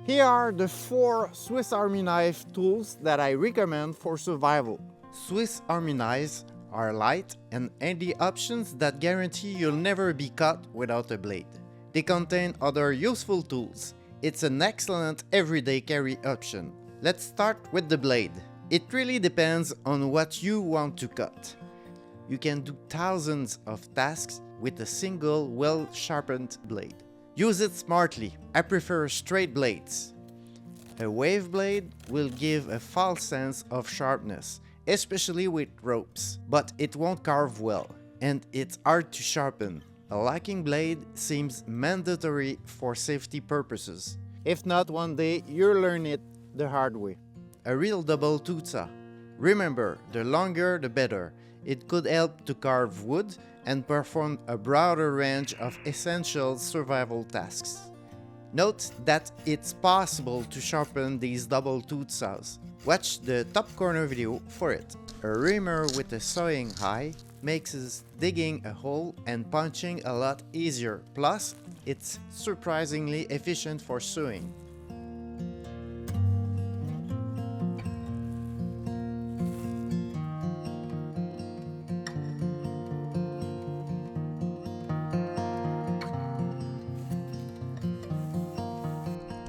Here are the 4 Swiss Army knife tools that I recommend for survival. Swiss Army knives are light and handy options that guarantee you'll never be caught without a blade. They contain other useful tools. It's an excellent everyday carry option. Let's start with the blade. It really depends on what you want to cut. You can do thousands of tasks with a single well-sharpened blade. Use it smartly. I prefer straight blades. A wave blade will give a false sense of sharpness, especially with ropes, but it won't carve well, and it's hard to sharpen. A locking blade seems mandatory for safety purposes. If not, one day you'll learn it the hard way. A real double tooth saw. Remember, the longer the better. It could help to carve wood and perform a broader range of essential survival tasks. Note that it's possible to sharpen these double tooth saws. Watch the top corner video for it. A reamer with a sawing eye makes digging a hole and punching a lot easier. Plus, it's surprisingly efficient for sewing.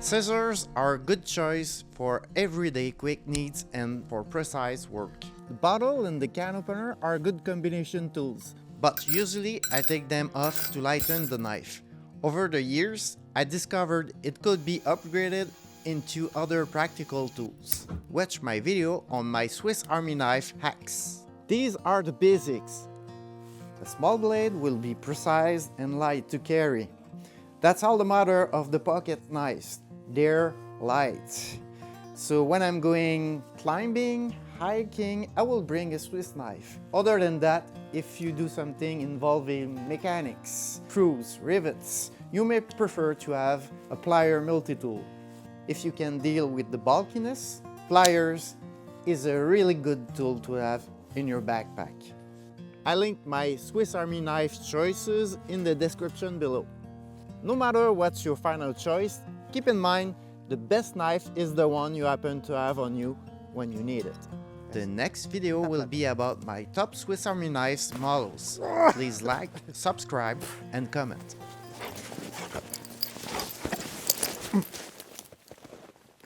Scissors are a good choice for everyday quick needs and for precise work. The bottle and the can opener are good combination tools, but usually I take them off to lighten the knife. Over the years, I discovered it could be upgraded into other practical tools. Watch my video on my Swiss Army knife hacks. These are the basics. A small blade will be precise and light to carry. That's all the matter of the pocket knives. They're light. So when I'm going climbing, hiking, I will bring a Swiss knife. Other than that, if you do something involving mechanics, screws, rivets, you may prefer to have a plier multi-tool. If you can deal with the bulkiness, pliers is a really good tool to have in your backpack. I linked my Swiss Army knife choices in the description below. No matter what's your final choice, keep in mind, the best knife is the one you happen to have on you when you need it. The next video will be about my top Swiss Army knives models. Please like, subscribe, and comment.